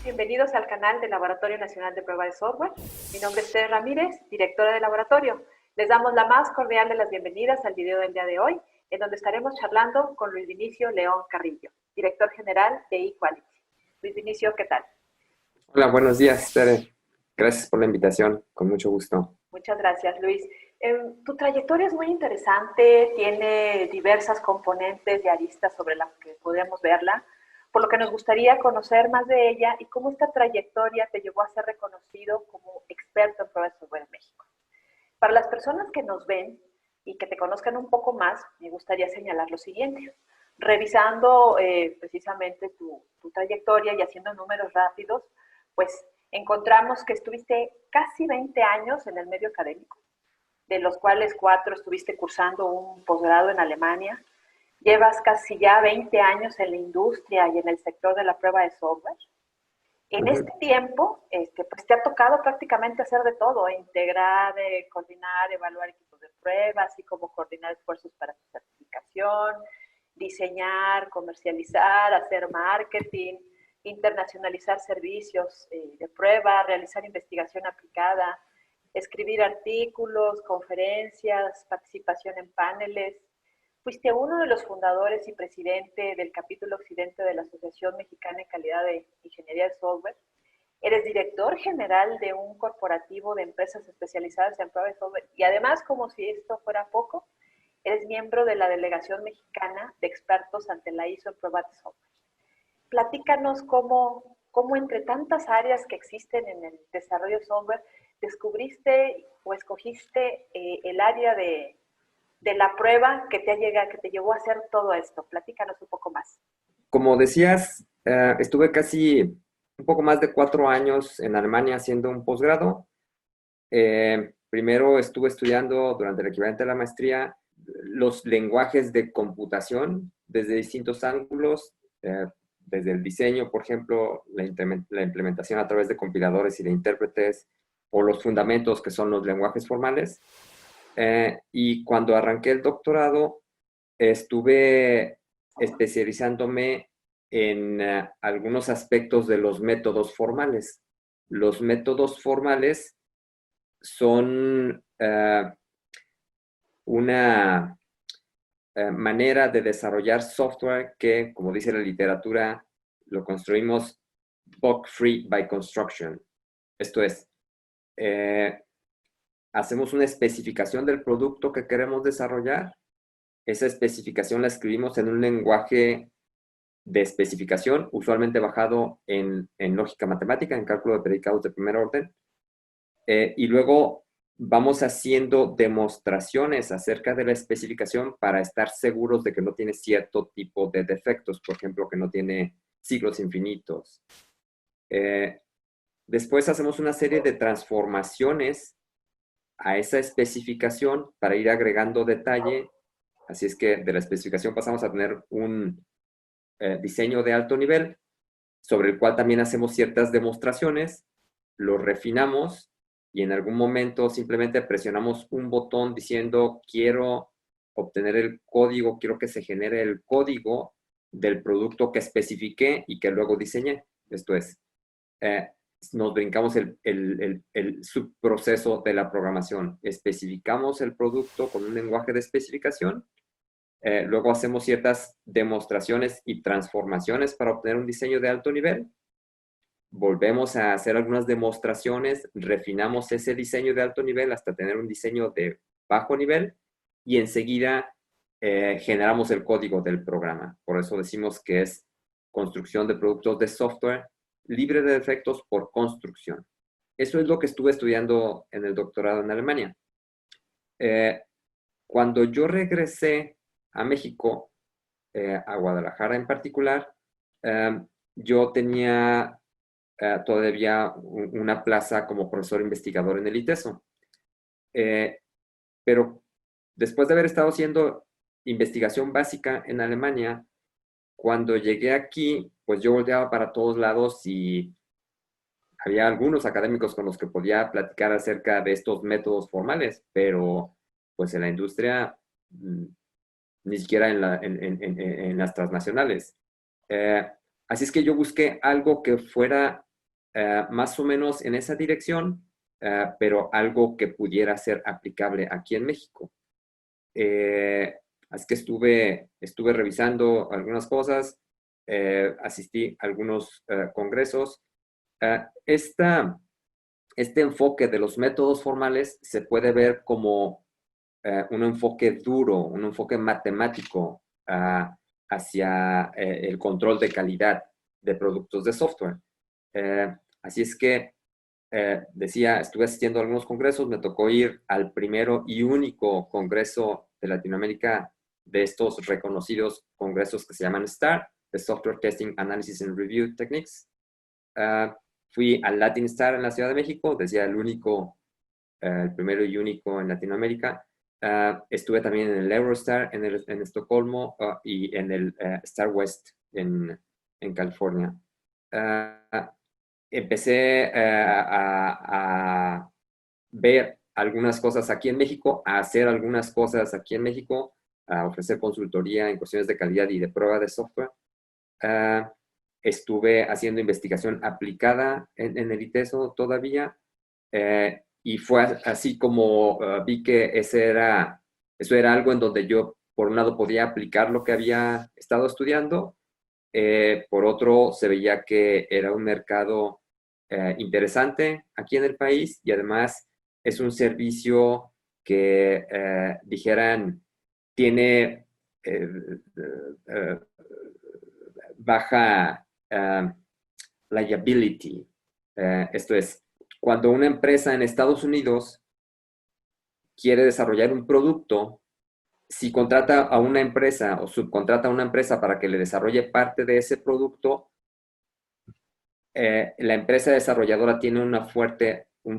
Bienvenidos al canal del Laboratorio Nacional de Prueba de Software. Mi nombre es Tere Ramírez, directora del laboratorio. Les damos la más cordial de las bienvenidas al video del día de hoy, en donde estaremos charlando con Luis Vinicio León Carrillo, director general de eQuality. Luis Vinicio, ¿qué tal? Hola, buenos días, Tere. Gracias por la invitación, con mucho gusto. Muchas gracias, Luis. Tu trayectoria es muy interesante, tiene diversas componentes y aristas sobre las que podríamos verla, por lo que nos gustaría conocer más de ella y cómo esta trayectoria te llevó a ser reconocido como experto en pruebas de software en México. Para las personas que nos ven y que te conozcan un poco más, me gustaría señalar lo siguiente. Revisando precisamente tu trayectoria y haciendo números rápidos, pues encontramos que estuviste casi 20 años en el medio académico, de los cuales 4 estuviste cursando un posgrado en Alemania. Llevas casi ya 20 años en la industria y en el sector de la prueba de software. En este tiempo, pues te ha tocado prácticamente hacer de todo, integrar, coordinar, evaluar equipos de prueba, así como coordinar esfuerzos para su certificación, diseñar, comercializar, hacer marketing, internacionalizar servicios de prueba, realizar investigación aplicada, escribir artículos, conferencias, participación en paneles. Fuiste uno de los fundadores y presidente del capítulo occidente de la Asociación Mexicana en Calidad de Ingeniería de Software. Eres director general de un corporativo de empresas especializadas en prueba de software y además, como si esto fuera poco, eres miembro de la Delegación Mexicana de Expertos ante la ISO en prueba de software. Platícanos cómo entre tantas áreas que existen en el desarrollo de software, descubriste o escogiste el área de la prueba que te llevó a hacer todo esto. Platícanos un poco más. Como decías, estuve casi un poco más de 4 años en Alemania haciendo un posgrado. Primero estuve estudiando durante el equivalente a la maestría los lenguajes de computación desde distintos ángulos, desde el diseño, por ejemplo, la implementación a través de compiladores y de intérpretes, o los fundamentos, que son los lenguajes formales. Y cuando arranqué el doctorado, estuve especializándome en algunos aspectos de los métodos formales. Los métodos formales son una manera de desarrollar software que, como dice la literatura, lo construimos bug free by construction. Esto es, hacemos una especificación del producto que queremos desarrollar. Esa especificación la escribimos en un lenguaje de especificación, usualmente basado en lógica matemática, en cálculo de predicados de primer orden. Y luego vamos haciendo demostraciones acerca de la especificación para estar seguros de que no tiene cierto tipo de defectos, por ejemplo, que no tiene ciclos infinitos. Después hacemos una serie de transformaciones a esa especificación para ir agregando detalle. Así es que de la especificación pasamos a tener un diseño de alto nivel, sobre el cual también hacemos ciertas demostraciones, lo refinamos y en algún momento simplemente presionamos un botón diciendo quiero obtener el código, quiero que se genere el código del producto que especifiqué y que luego diseñé. Esto es, nos brincamos el subproceso de la programación. Especificamos el producto con un lenguaje de especificación. Luego hacemos ciertas demostraciones y transformaciones para obtener un diseño de alto nivel. Volvemos a hacer algunas demostraciones, refinamos ese diseño de alto nivel hasta tener un diseño de bajo nivel y enseguida generamos el código del programa. Por eso decimos que es construcción de productos de software libre de defectos por construcción. Eso es lo que estuve estudiando en el doctorado en Alemania. Cuando yo regresé a México, a Guadalajara en particular, yo tenía todavía una plaza como profesor investigador en el ITESO. Pero después de haber estado haciendo investigación básica en Alemania, cuando llegué aquí, pues yo volteaba para todos lados y había algunos académicos con los que podía platicar acerca de estos métodos formales, pero pues en la industria, ni siquiera en las transnacionales. Así es que yo busqué algo que fuera más o menos en esa dirección, pero algo que pudiera ser aplicable aquí en México. Así que estuve revisando algunas cosas, asistí a algunos congresos. Este enfoque de los métodos formales se puede ver como un enfoque duro, un enfoque matemático hacia el control de calidad de productos de software. Así es que, decía, estuve asistiendo a algunos congresos, me tocó ir al primero y único congreso de Latinoamérica de estos reconocidos congresos que se llaman STAR, de Software Testing, Analysis and Review Techniques. Fui al Latin Star en la Ciudad de México, decía el primero y único en Latinoamérica. Estuve también en el Eurostar en Estocolmo y en el Star West en California. Empecé a ver algunas cosas aquí en México, a hacer algunas cosas aquí en México, a ofrecer consultoría en cuestiones de calidad y de prueba de software. Estuve haciendo investigación aplicada en el ITESO todavía, y fue así como vi que eso era algo en donde yo, por un lado, podía aplicar lo que había estado estudiando, por otro, se veía que era un mercado interesante aquí en el país y además es un servicio que, dijeran, tiene baja liability. Esto es, cuando una empresa en Estados Unidos quiere desarrollar un producto, si contrata a una empresa o subcontrata a una empresa para que le desarrolle parte de ese producto, la empresa desarrolladora tiene un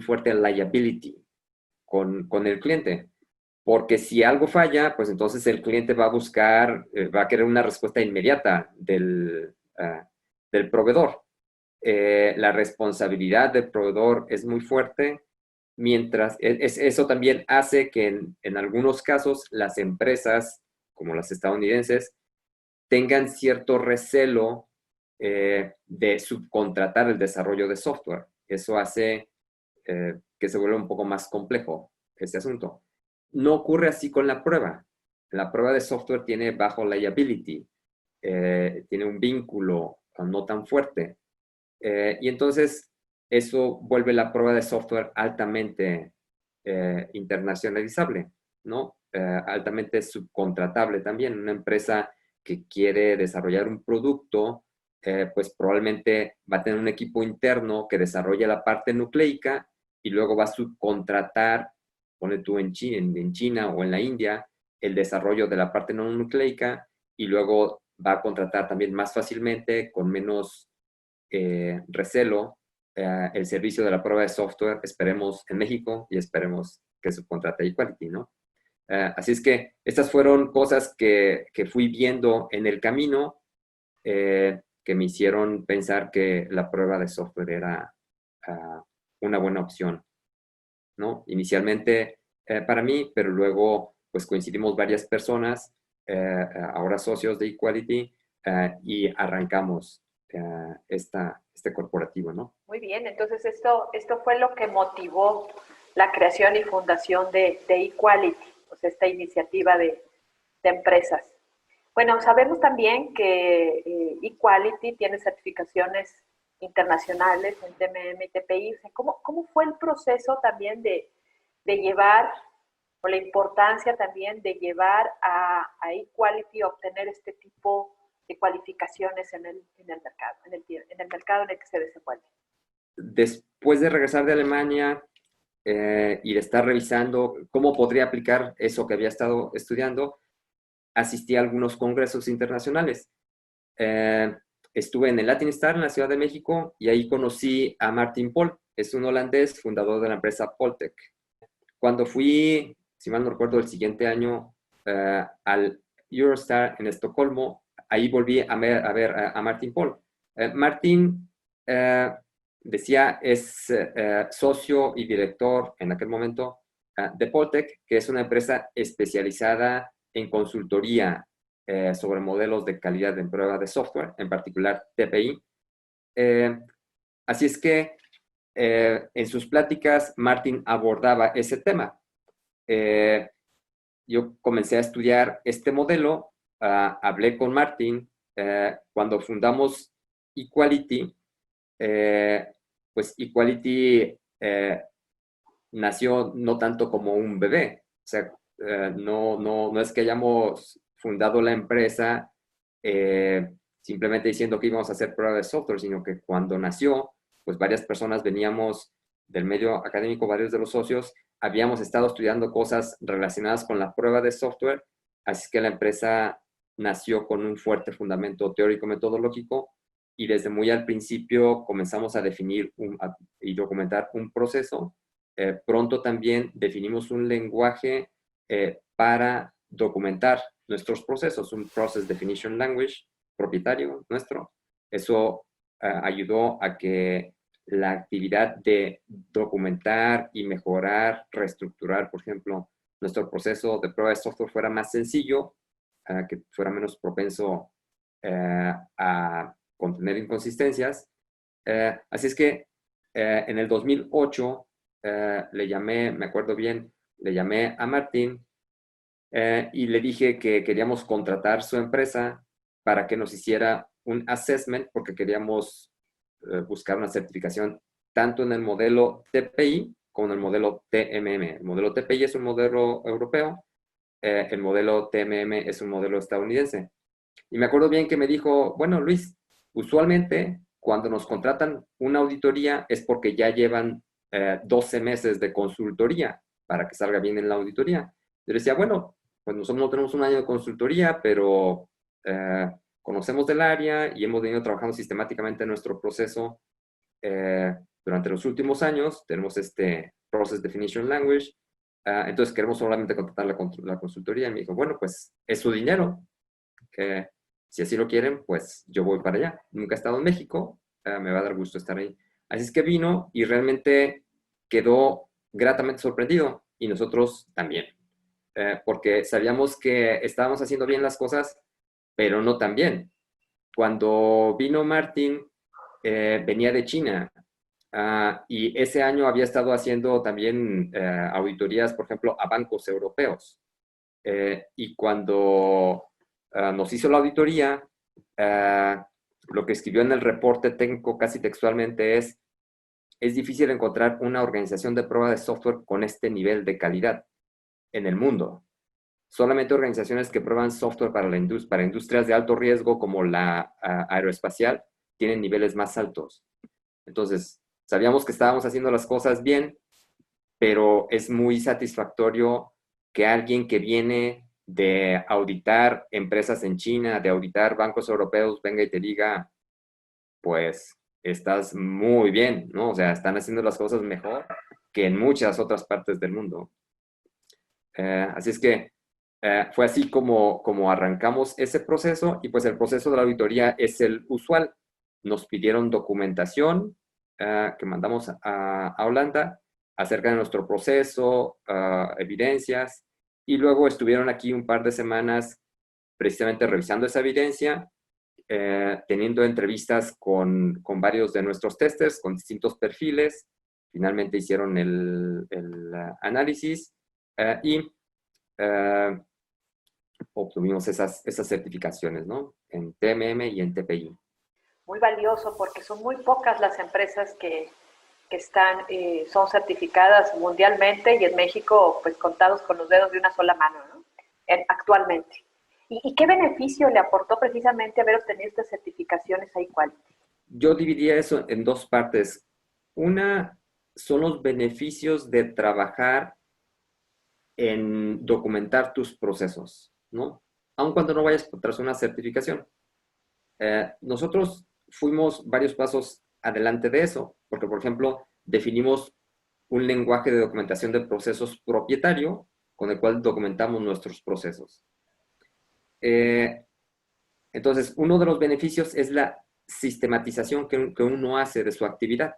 fuerte liability con el cliente. Porque si algo falla, pues entonces el cliente va a buscar, va a querer una respuesta inmediata del proveedor. La responsabilidad del proveedor es muy fuerte, mientras eso también hace que en algunos casos las empresas, como las estadounidenses, tengan cierto recelo de subcontratar el desarrollo de software. Eso hace que se vuelva un poco más complejo este asunto. No ocurre así con la prueba. La prueba de software tiene bajo liability, tiene un vínculo no tan fuerte. Y entonces eso vuelve la prueba de software altamente internacionalizable, ¿no? Altamente subcontratable también. Una empresa que quiere desarrollar un producto, pues probablemente va a tener un equipo interno que desarrolle la parte nucleica y luego va a subcontratar, pone tú en China o en la India, el desarrollo de la parte no nucleica y luego va a contratar también más fácilmente, con menos recelo, el servicio de la prueba de software, esperemos en México y esperemos que subcontrate Equality, ¿no? Así es que estas fueron cosas que fui viendo en el camino, que me hicieron pensar que la prueba de software era una buena opción, ¿no? Inicialmente para mí, pero luego pues coincidimos varias personas, ahora socios de Equality, y arrancamos este corporativo, ¿no? Muy bien, entonces esto fue lo que motivó la creación y fundación de Equality, pues esta iniciativa de empresas. Bueno, sabemos también que Equality tiene certificaciones internacionales en TMM y TPI. ¿Cómo fue el proceso también de llevar, o la importancia también de llevar a Equality a obtener este tipo de cualificaciones en el mercado, en el mercado en el que se desenvuelve? Después de regresar de Alemania y de estar revisando cómo podría aplicar eso que había estado estudiando, asistí a algunos congresos internacionales. Estuve en el Latin Star en la Ciudad de México y ahí conocí a Martin Pol, es un holandés, fundador de la empresa Poltec. Cuando fui, si mal no recuerdo, el siguiente año al Eurostar en Estocolmo, ahí volví a ver a Martin Pol. Martin, decía, es socio y director en aquel momento de Poltec, que es una empresa especializada en consultoría sobre modelos de calidad en prueba de software, en particular TPI. Así es que en sus pláticas Martin abordaba ese tema. Yo comencé a estudiar este modelo, hablé con Martin, cuando fundamos Equality, pues Equality nació no tanto como un bebé, o sea, no es que hayamos fundado la empresa simplemente diciendo que íbamos a hacer pruebas de software, sino que cuando nació, pues varias personas veníamos del medio académico, varios de los socios, habíamos estado estudiando cosas relacionadas con la prueba de software, así que la empresa nació con un fuerte fundamento teórico metodológico y desde muy al principio comenzamos a definir y documentar un proceso. Pronto también definimos un lenguaje para documentar nuestros procesos, un Process Definition Language propietario nuestro. Eso ayudó a que la actividad de documentar y mejorar, reestructurar, por ejemplo, nuestro proceso de prueba de software fuera más sencillo, que fuera menos propenso a contener inconsistencias. Así es que en el 2008 le llamé, me acuerdo bien, le llamé a Martín y le dije que queríamos contratar su empresa para que nos hiciera un assessment porque queríamos buscar una certificación tanto en el modelo TPI como en el modelo TMM. El modelo TPI es un modelo europeo, el modelo TMM es un modelo estadounidense. Y me acuerdo bien que me dijo, bueno, Luis, usualmente cuando nos contratan una auditoría es porque ya llevan 12 meses de consultoría para que salga bien en la auditoría. Yo decía, bueno, pues nosotros no tenemos un año de consultoría, pero conocemos del área y hemos venido trabajando sistemáticamente en nuestro proceso durante los últimos años. Tenemos este Process Definition Language. Entonces queremos solamente contratar la consultoría. Y me dijo, bueno, pues es su dinero. Si así lo quieren, pues yo voy para allá. Nunca he estado en México, me va a dar gusto estar ahí. Así es que vino y realmente quedó gratamente sorprendido y nosotros también, porque sabíamos que estábamos haciendo bien las cosas, pero no tan bien. Cuando vino Martín, venía de China y ese año había estado haciendo también auditorías, por ejemplo, a bancos europeos. Y cuando nos hizo la auditoría, lo que escribió en el reporte técnico casi textualmente es difícil encontrar una organización de prueba de software con este nivel de calidad en el mundo. Solamente organizaciones que prueban software para industrias de alto riesgo como la aeroespacial tienen niveles más altos. Entonces, sabíamos que estábamos haciendo las cosas bien, pero es muy satisfactorio que alguien que viene de auditar empresas en China, de auditar bancos europeos, venga y te diga, pues estás muy bien, ¿no? O sea, están haciendo las cosas mejor que en muchas otras partes del mundo. Así es que fue así como arrancamos ese proceso y pues el proceso de la auditoría es el usual. Nos pidieron documentación que mandamos a Holanda acerca de nuestro proceso, evidencias, y luego estuvieron aquí un par de semanas precisamente revisando esa evidencia, teniendo entrevistas con varios de nuestros testers, con distintos perfiles. Finalmente hicieron el análisis y obtuvimos esas certificaciones, ¿no? En TMM y en TPI. Muy valioso porque son muy pocas las empresas que están, son certificadas mundialmente y en México, pues contados con los dedos de una sola mano, ¿no? Actualmente. ¿Y qué beneficio le aportó precisamente haber obtenido estas certificaciones a Equality? Yo dividiría eso en dos partes. Una son los beneficios de trabajar en documentar tus procesos, ¿no? Aun cuando no vayas tras una certificación. Nosotros fuimos varios pasos adelante de eso, porque, por ejemplo, definimos un lenguaje de documentación de procesos propietario con el cual documentamos nuestros procesos. Entonces, uno de los beneficios es la sistematización que uno hace de su actividad.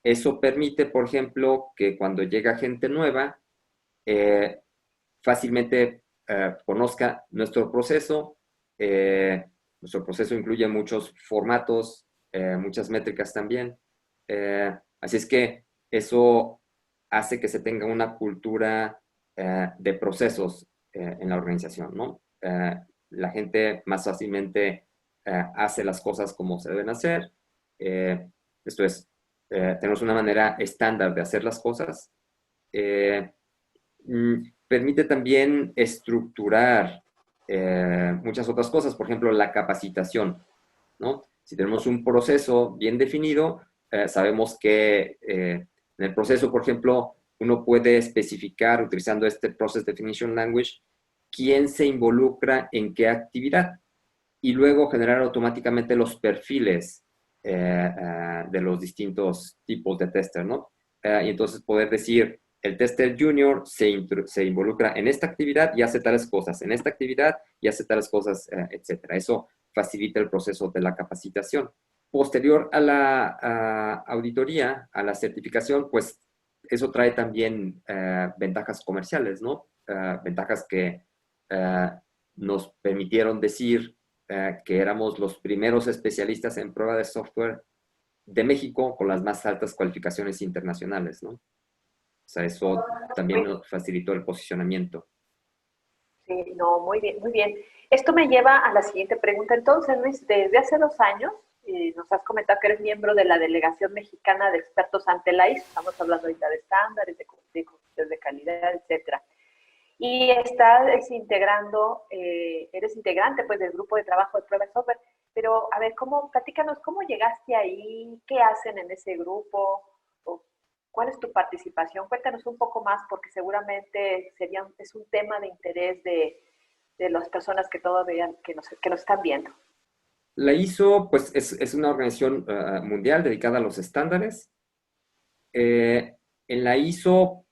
Eso permite, por ejemplo, que cuando llega gente nueva, fácilmente conozca nuestro proceso. Nuestro proceso incluye muchos formatos muchas métricas también. Así es que eso hace que se tenga una cultura de procesos en la organización, ¿no? La gente más fácilmente hace las cosas como se deben hacer. Esto es, tenemos una manera estándar de hacer las cosas. Permite también estructurar muchas otras cosas, por ejemplo, la capacitación, ¿no? Si tenemos un proceso bien definido, sabemos que en el proceso, por ejemplo, uno puede especificar, utilizando este Process Definition Language, quién se involucra en qué actividad y luego generar automáticamente los perfiles de los distintos tipos de tester, ¿no? Y entonces poder decir, el tester junior se involucra en esta actividad y hace tales cosas, en esta actividad y hace tales cosas, etcétera. Eso facilita el proceso de la capacitación. Posterior a la auditoría, a la certificación, pues eso trae también ventajas comerciales, ¿no? Ventajas que nos permitieron decir que éramos los primeros especialistas en prueba de software de México con las más altas cualificaciones internacionales, ¿no? O sea, eso también nos facilitó el posicionamiento. Sí, no, muy bien, muy bien. Esto me lleva a la siguiente pregunta. Entonces, Luis, desde hace 2 años nos has comentado que eres miembro de la Delegación Mexicana de Expertos ante la ISO. Estamos hablando ahorita de estándares, de calidad, etcétera. Y estás integrando, eres integrante pues del grupo de trabajo de prueba de software. Pero, a ver, platícanos, ¿cómo llegaste ahí? ¿Qué hacen en ese grupo? ¿Cuál es tu participación? Cuéntanos un poco más, porque seguramente es un tema de interés de las personas que todavía que nos están viendo. La ISO, pues, es una organización mundial dedicada a los estándares. En la ISO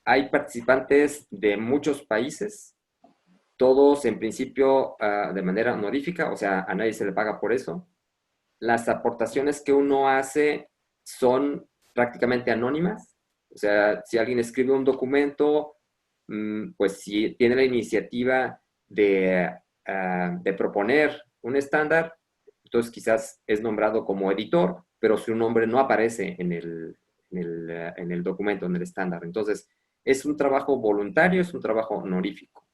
hay participantes de muchos países, todos en principio de manera honorífica, o sea, a nadie se le paga por eso. Las aportaciones que uno hace son prácticamente anónimas. O sea, si alguien escribe un documento, pues si tiene la iniciativa de proponer un estándar, entonces quizás es nombrado como editor, pero su nombre no aparece en el documento, en el estándar. Entonces, es un trabajo voluntario, es un trabajo honorífico.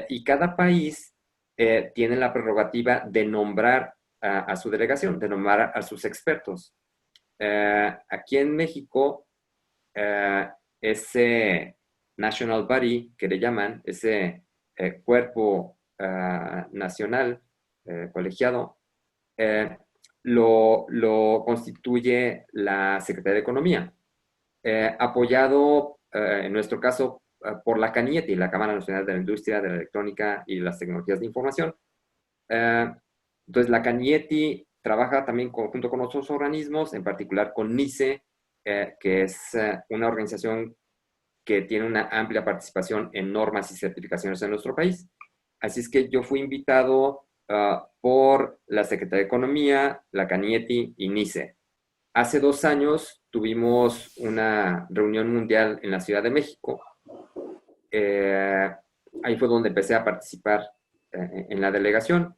Y cada país tiene la prerrogativa de nombrar a su delegación, de nombrar a sus expertos. Aquí en México, ese national body que le llaman, ese cuerpo nacional colegiado, lo constituye la Secretaría de Economía, apoyado en nuestro caso por la CANIETI, la Cámara Nacional de la Industria, de la Electrónica y las Tecnologías de Información. Entonces, la CANIETI trabaja también junto con otros organismos, en particular con NICE, que es una organización que tiene una amplia participación en normas y certificaciones en nuestro país. Así es que yo fui invitado por la Secretaría de Economía, la CANIETI y NICE. Hace 2 años tuvimos una reunión mundial en la Ciudad de México. Ahí fue donde empecé a participar en la delegación.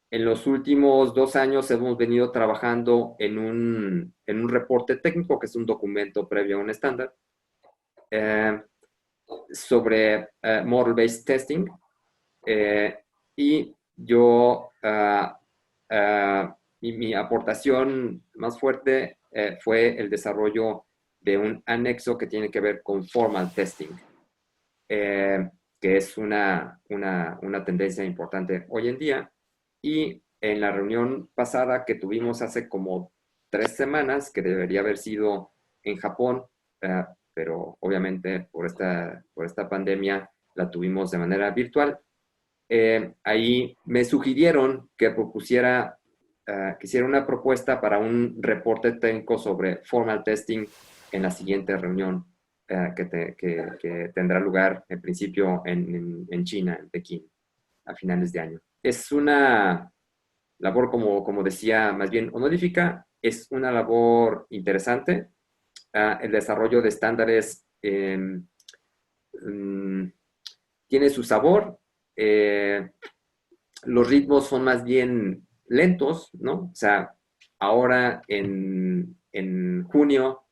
En los últimos 2 años hemos venido trabajando en un reporte técnico, que es un documento previo a un estándar, sobre model-based testing. Y yo, mi aportación más fuerte fue el desarrollo de un anexo que tiene que ver con formal testing, que es una tendencia importante hoy en día. Y en la reunión pasada que tuvimos hace como 3 semanas, que debería haber sido en Japón, pero obviamente por esta pandemia la tuvimos de manera virtual, ahí me sugirieron que que hiciera una propuesta para un reporte técnico sobre formal testing en la siguiente reunión que tendrá lugar en principio en China, en Pekín, a finales de año. Es una labor, como decía, más bien honorífica, es una labor interesante. El desarrollo de estándares tiene su sabor. Los ritmos son más bien lentos, ¿no? O sea, ahora en junio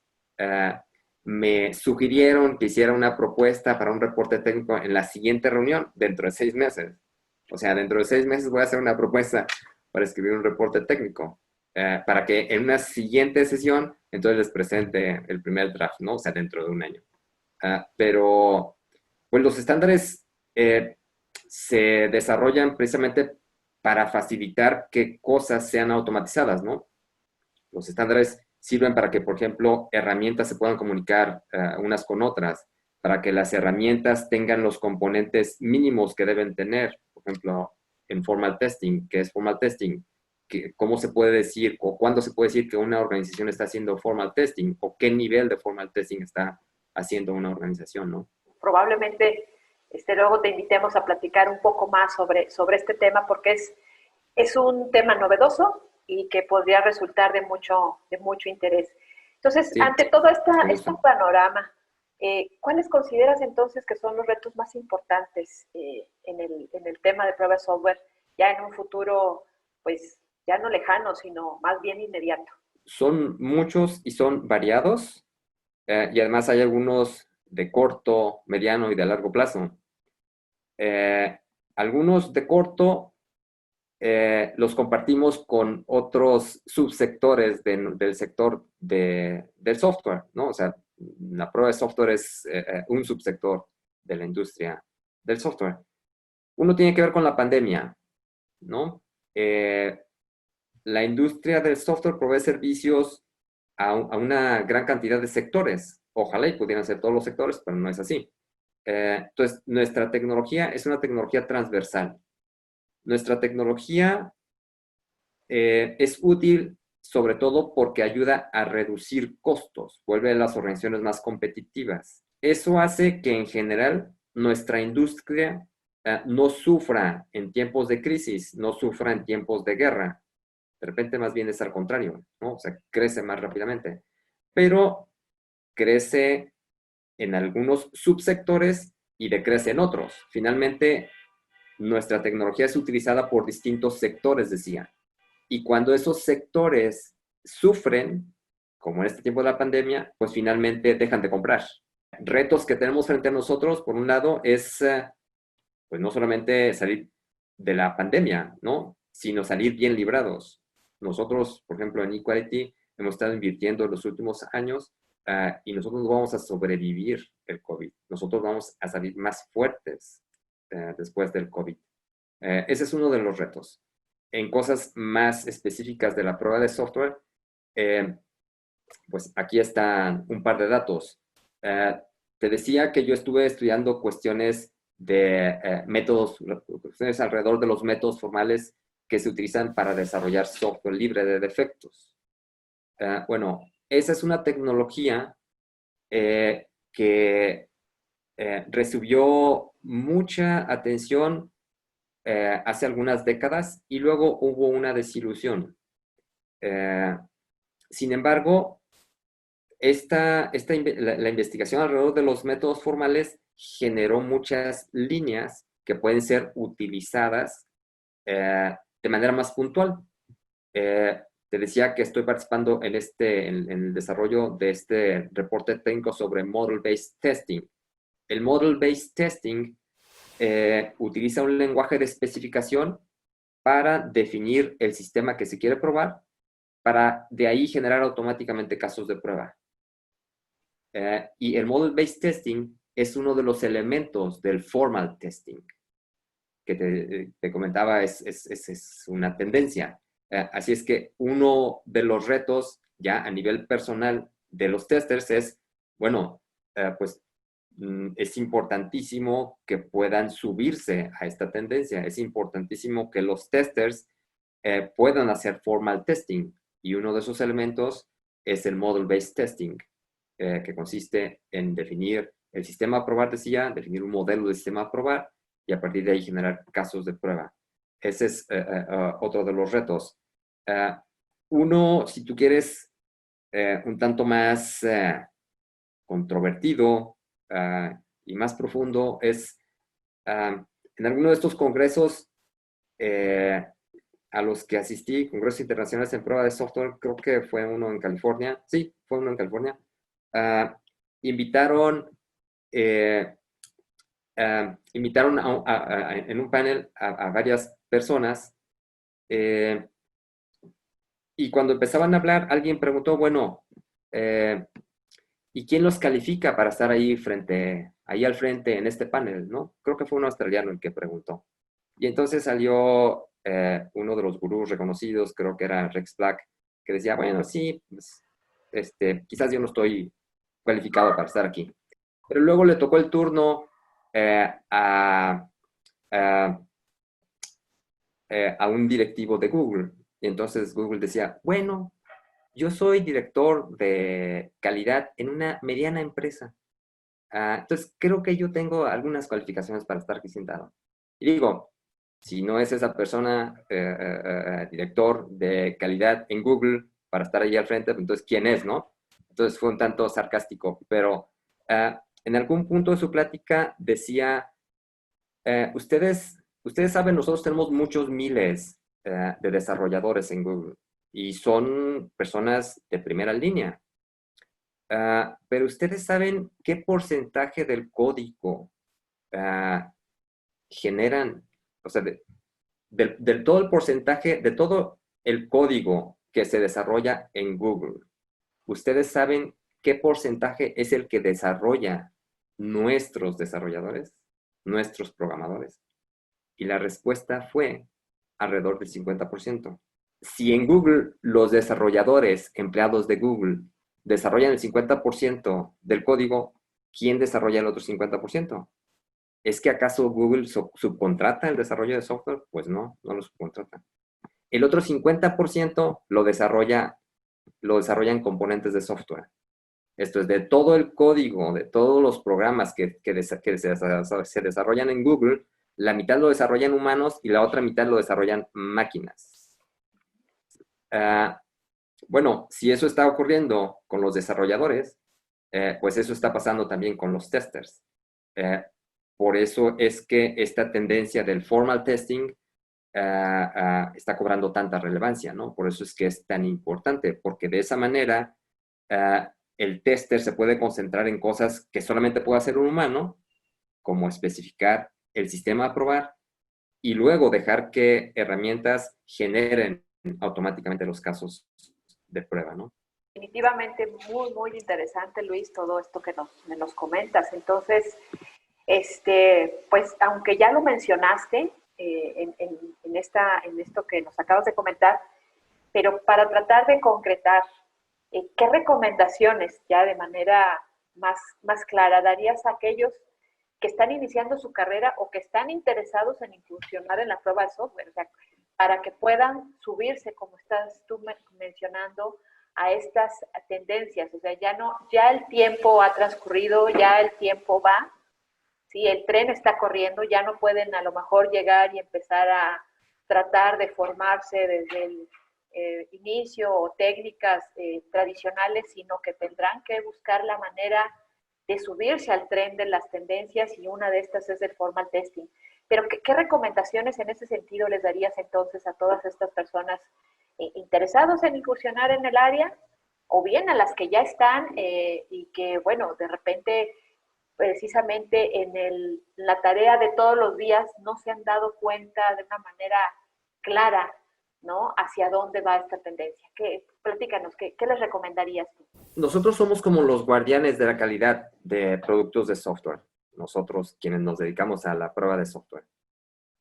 me sugirieron que hiciera una propuesta para un reporte técnico en la siguiente reunión, dentro de 6 meses. O sea, dentro de 6 meses voy a hacer una propuesta para escribir un reporte técnico, para que en una siguiente sesión, entonces les presente el primer draft, ¿no? O sea, dentro de un año. Pero, pues los estándares se desarrollan precisamente para facilitar que cosas sean automatizadas, ¿no? Los estándares sirven para que, por ejemplo, herramientas se puedan comunicar unas con otras, para que las herramientas tengan los componentes mínimos que deben tener. Por ejemplo, en formal testing, ¿qué es formal testing? ¿Cómo se puede decir o cuándo se puede decir que una organización está haciendo formal testing o qué nivel de formal testing está haciendo una organización, ¿no? Probablemente luego te invitemos a platicar un poco más sobre este tema porque es un tema novedoso y que podría resultar de mucho interés. Entonces, Sí, ante todo este gusto. panorama, ¿cuáles consideras entonces que son los retos más importantes en el tema de prueba de software ya en un futuro, pues ya no lejano, sino más bien inmediato? Son muchos y son variados, y además hay algunos de corto, mediano y de largo plazo. Algunos de corto los compartimos con otros subsectores del sector del software, ¿no? O sea, la prueba de software es un subsector de la industria del software. Uno tiene que ver con la pandemia, ¿no? La industria del software provee servicios a una gran cantidad de sectores. Ojalá y pudieran ser todos los sectores, pero no es así. Entonces, nuestra tecnología es una tecnología transversal. Nuestra tecnología es útil sobre todo porque ayuda a reducir costos, vuelve a las organizaciones más competitivas. Eso hace que en general nuestra industria no sufra en tiempos de crisis, no sufra en tiempos de guerra. De repente más bien es al contrario, ¿no? O sea, crece más rápidamente. Pero crece en algunos subsectores y decrece en otros. Finalmente, nuestra tecnología es utilizada por distintos sectores, decía. Y cuando esos sectores sufren, como en este tiempo de la pandemia, pues finalmente dejan de comprar. Retos que tenemos frente a nosotros, por un lado, es pues no solamente salir de la pandemia, ¿no? Sino salir bien librados. Nosotros, por ejemplo, en Equality hemos estado invirtiendo en los últimos años y nosotros no vamos a sobrevivir el COVID. Nosotros vamos a salir más fuertes después del COVID. Ese es uno de los retos. En cosas más específicas de la prueba de software, pues aquí están un par de datos. Te decía que yo estuve estudiando cuestiones de métodos, cuestiones alrededor de los métodos formales que se utilizan para desarrollar software libre de defectos. Bueno, esa es una tecnología que recibió mucha atención hace algunas décadas y luego hubo una desilusión. Sin embargo, la investigación alrededor de los métodos formales generó muchas líneas que pueden ser utilizadas de manera más puntual. Te decía que estoy participando en el desarrollo de este reporte técnico sobre Model-Based Testing. El Model-Based Testing utiliza un lenguaje de especificación para definir el sistema que se quiere probar, para de ahí generar automáticamente casos de prueba. Y el Model-Based Testing es uno de los elementos del Formal Testing, que te comentaba, es una tendencia. Así es que uno de los retos ya a nivel personal de los testers es, bueno, pues es importantísimo que puedan subirse a esta tendencia. Es importantísimo que los testers puedan hacer formal testing. Y uno de esos elementos es el model-based testing, que consiste en definir el sistema a probar, decía, definir un modelo de sistema a probar y a partir de ahí generar casos de prueba. Ese es otro de los retos. Uno, si tú quieres, un tanto más controvertido y más profundo, es en alguno de estos congresos a los que asistí, congresos internacionales en prueba de software, creo que fue uno en California, sí, fue uno en California, invitaron en un panel a varias personas y cuando empezaban a hablar, alguien preguntó, bueno, ¿y quién los califica para estar ahí al frente en este panel, ¿no? Creo que fue un australiano el que preguntó. Y entonces salió uno de los gurús reconocidos, creo que era Rex Black, que decía, bueno, sí, pues, quizás yo no estoy cualificado para estar aquí. Pero luego le tocó el turno a un directivo de Google. Y entonces Google decía, bueno, yo soy director de calidad en una mediana empresa. Entonces, creo que yo tengo algunas cualificaciones para estar aquí sentado. Y digo, si no es esa persona director de calidad en Google para estar ahí al frente, pues, entonces, ¿quién es, no? Entonces, fue un tanto sarcástico, pero en algún punto de su plática decía, ustedes saben, nosotros tenemos muchos miles de desarrolladores en Google y son personas de primera línea. Pero ustedes saben qué porcentaje del código generan, o sea, del todo el porcentaje, de todo el código que se desarrolla en Google, ¿ustedes saben qué porcentaje es el que desarrolla nuestros desarrolladores, nuestros programadores? Y la respuesta fue alrededor del 50%. Si en Google los desarrolladores, empleados de Google, desarrollan el 50% del código, ¿quién desarrolla el otro 50%? ¿Es que acaso Google subcontrata el desarrollo de software? Pues no, no lo subcontrata. El otro 50% lo desarrollan componentes de software. Esto es de todo el código, de todos los programas que se desarrollan en Google, la mitad lo desarrollan humanos y la otra mitad lo desarrollan máquinas. Bueno, si eso está ocurriendo con los desarrolladores, pues eso está pasando también con los testers. Por eso es que esta tendencia del formal testing está cobrando tanta relevancia, ¿no? Por eso es que es tan importante, porque de esa manera el tester se puede concentrar en cosas que solamente puede hacer un humano, como especificar el sistema a probar y luego dejar que herramientas generen automáticamente los casos de prueba, ¿no? Definitivamente muy, muy interesante, Luis, todo esto que nos comentas. Entonces, pues aunque ya lo mencionaste en esto que nos acabas de comentar, pero para tratar de concretar, ¿qué recomendaciones ya de manera más clara darías a aquellos que están iniciando su carrera o que están interesados en incursionar en la prueba de software? O sea, para que puedan subirse, como estás tú mencionando, a estas tendencias. O sea, ya el tiempo ha transcurrido, ya el tiempo va, ¿sí? El tren está corriendo, ya no pueden a lo mejor llegar y empezar a tratar de formarse desde el inicio o técnicas tradicionales, sino que tendrán que buscar la manera de subirse al tren de las tendencias y una de estas es el formal testing. Pero, ¿qué recomendaciones en ese sentido les darías entonces a todas estas personas interesados en incursionar en el área o bien a las que ya están y que, bueno, de repente precisamente en la tarea de todos los días no se han dado cuenta de una manera clara, ¿no? Hacia dónde va esta tendencia? Platícanos, ¿qué les recomendarías tú? Nosotros somos como los guardianes de la calidad de productos de software. Nosotros, quienes nos dedicamos a la prueba de software.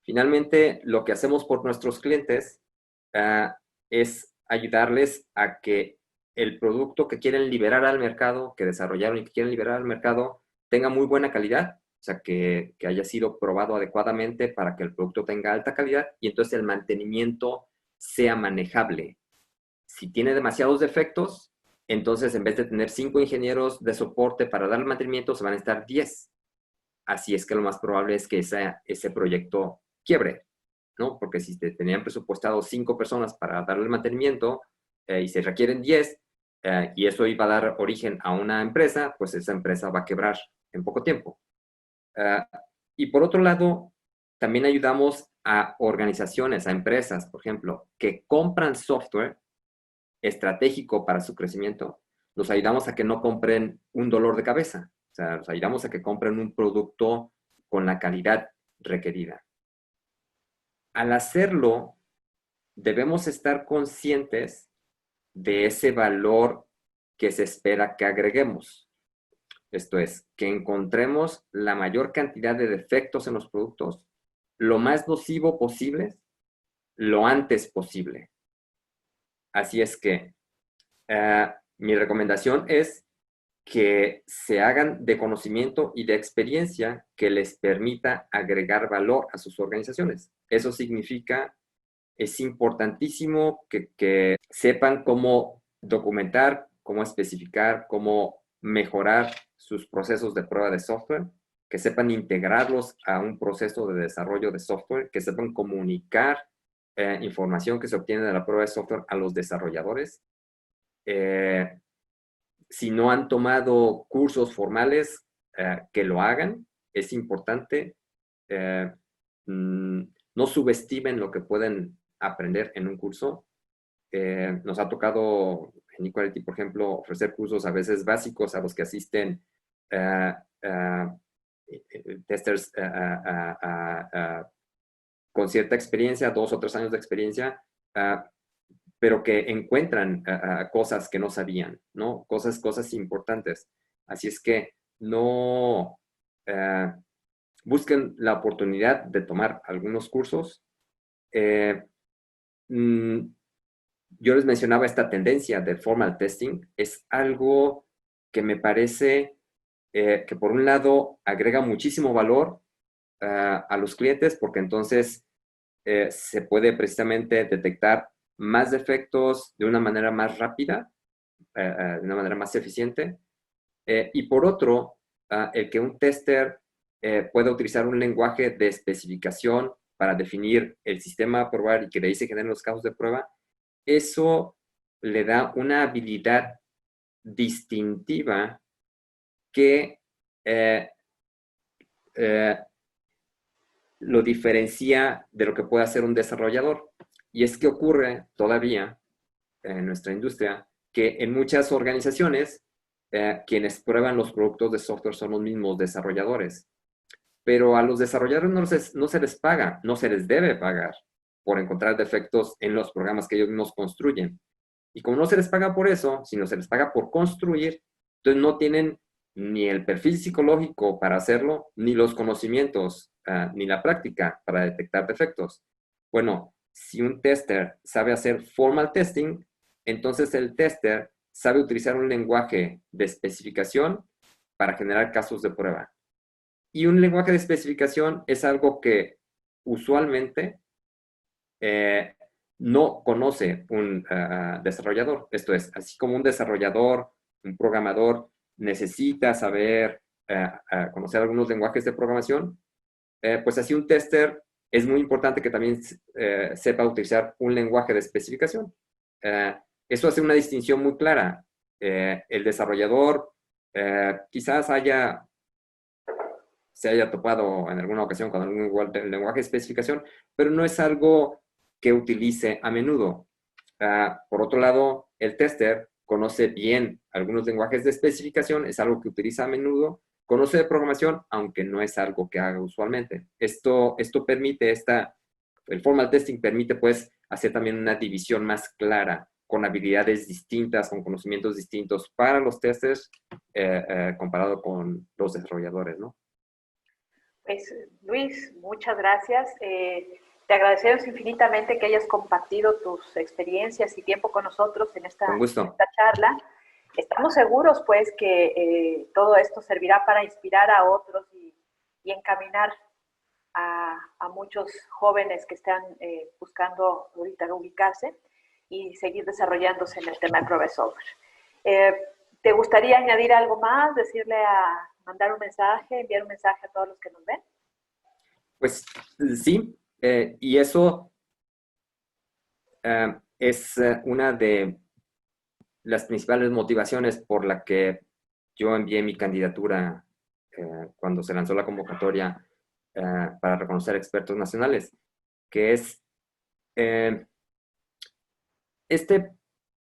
Finalmente, lo que hacemos por nuestros clientes es ayudarles a que el producto que quieren liberar al mercado, que desarrollaron y que quieren liberar al mercado, tenga muy buena calidad, o sea, que haya sido probado adecuadamente para que el producto tenga alta calidad y entonces el mantenimiento sea manejable. Si tiene demasiados defectos, entonces en vez de tener 5 ingenieros de soporte para dar el mantenimiento, se van a estar 10. Así es que lo más probable es que ese proyecto quiebre, ¿no? Porque si te tenían presupuestado 5 personas para darle el mantenimiento y se requieren 10, y eso iba a dar origen a una empresa, pues esa empresa va a quebrar en poco tiempo. Y por otro lado, también ayudamos a organizaciones, a empresas, por ejemplo, que compran software estratégico para su crecimiento, los ayudamos a que no compren un dolor de cabeza. O sea, los ayudamos a que compren un producto con la calidad requerida. Al hacerlo, debemos estar conscientes de ese valor que se espera que agreguemos. Esto es, que encontremos la mayor cantidad de defectos en los productos, lo más nocivo posible, lo antes posible. Así es que mi recomendación es que se hagan de conocimiento y de experiencia que les permita agregar valor a sus organizaciones. Eso significa, es importantísimo que sepan cómo documentar, cómo especificar, cómo mejorar sus procesos de prueba de software, que sepan integrarlos a un proceso de desarrollo de software, que sepan comunicar información que se obtiene de la prueba de software a los desarrolladores. Si no han tomado cursos formales, que lo hagan. Es importante. No subestimen lo que pueden aprender en un curso. Nos ha tocado en Equality, por ejemplo, ofrecer cursos a veces básicos a los que asisten testers con cierta experiencia, 2 o 3 años de experiencia, pero que encuentran cosas que no sabían, ¿no? Cosas importantes. Así es que no busquen la oportunidad de tomar algunos cursos. Yo les mencionaba esta tendencia de formal testing. Es algo que me parece que por un lado agrega muchísimo valor a los clientes, porque entonces se puede precisamente detectar más defectos de una manera más rápida, de una manera más eficiente. Y por otro, el que un tester pueda utilizar un lenguaje de especificación para definir el sistema a probar y que de ahí se generen los casos de prueba, eso le da una habilidad distintiva que lo diferencia de lo que puede hacer un desarrollador. Y es que ocurre todavía en nuestra industria que en muchas organizaciones quienes prueban los productos de software son los mismos desarrolladores. Pero a los desarrolladores no se les paga, no se les debe pagar por encontrar defectos en los programas que ellos mismos construyen. Y como no se les paga por eso, sino se les paga por construir, entonces no tienen ni el perfil psicológico para hacerlo, ni los conocimientos, ni la práctica para detectar defectos. Bueno, si un tester sabe hacer formal testing, entonces el tester sabe utilizar un lenguaje de especificación para generar casos de prueba. Y un lenguaje de especificación es algo que usualmente no conoce un desarrollador. Esto es, así como un desarrollador, un programador, necesita saber conocer algunos lenguajes de programación, pues así un tester es muy importante que también sepa utilizar un lenguaje de especificación. Eso hace una distinción muy clara. El desarrollador quizás se haya topado en alguna ocasión con algún lenguaje de especificación, pero no es algo que utilice a menudo. Por otro lado, el tester conoce bien algunos lenguajes de especificación, es algo que utiliza a menudo, conoce de programación, aunque no es algo que haga usualmente. Esto permite, el formal testing permite pues hacer también una división más clara, con habilidades distintas, con conocimientos distintos para los testers comparado con los desarrolladores, ¿no? Pues, Luis, muchas gracias. Te agradecemos infinitamente que hayas compartido tus experiencias y tiempo con nosotros en esta charla. Estamos seguros, pues, que todo esto servirá para inspirar a otros y encaminar a muchos jóvenes que están buscando ahorita ubicarse y seguir desarrollándose en el tema de prueba de software. ¿Te gustaría añadir algo más? Mandar un mensaje, enviar un mensaje a todos los que nos ven. Pues sí, y eso es una de las principales motivaciones por la que yo envié mi candidatura cuando se lanzó la convocatoria para reconocer expertos nacionales. que es este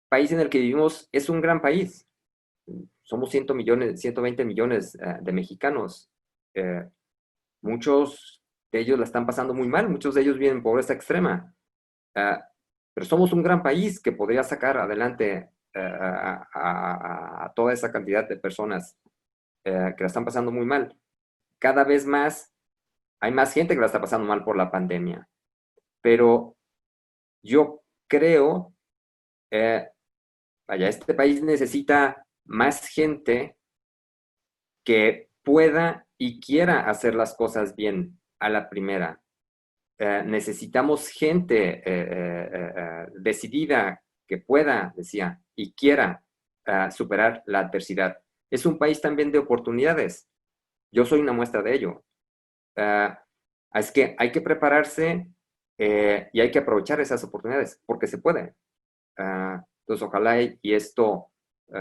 país en el que vivimos es un gran país. Somos 120 millones de mexicanos. Muchos de ellos la están pasando muy mal, muchos de ellos viven en pobreza extrema. Pero somos un gran país que podría sacar adelante a toda esa cantidad de personas que la están pasando muy mal. Cada vez más hay más gente que la está pasando mal por la pandemia. Pero yo creo, este país necesita más gente que pueda y quiera hacer las cosas bien a la primera. Necesitamos gente decidida que pueda, decía, y quiera superar la adversidad. Es un país también de oportunidades. Yo soy una muestra de ello. Es que hay que prepararse y hay que aprovechar esas oportunidades, porque se puede. Entonces, ojalá y esto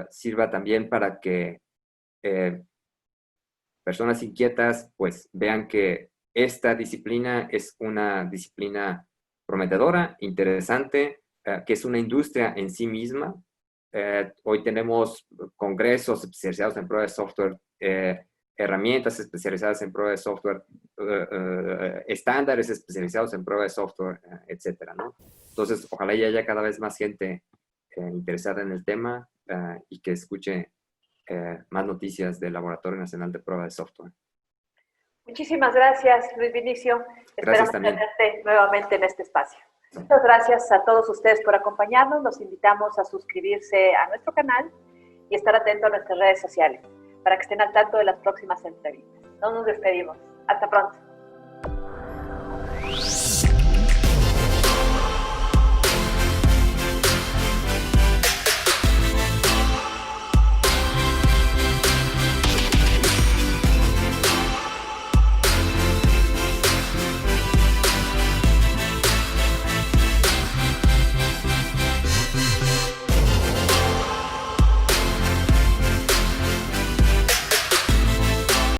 sirva también para que personas inquietas pues vean que esta disciplina es una disciplina prometedora, interesante, que es una industria en sí misma. Hoy tenemos congresos especializados en pruebas de software, herramientas especializadas en pruebas de software, estándares especializados en pruebas de software, etcétera, ¿no? Entonces, ojalá y haya cada vez más gente interesada en el tema y que escuche más noticias del Laboratorio Nacional de Prueba de Software. Muchísimas gracias, Luis Vinicio. Gracias Esperamos también. tenerte nuevamente en este espacio. Muchas gracias a todos ustedes por acompañarnos. Los invitamos a suscribirse a nuestro canal y estar atentos a nuestras redes sociales para que estén al tanto de las próximas entrevistas. No nos despedimos. Hasta pronto.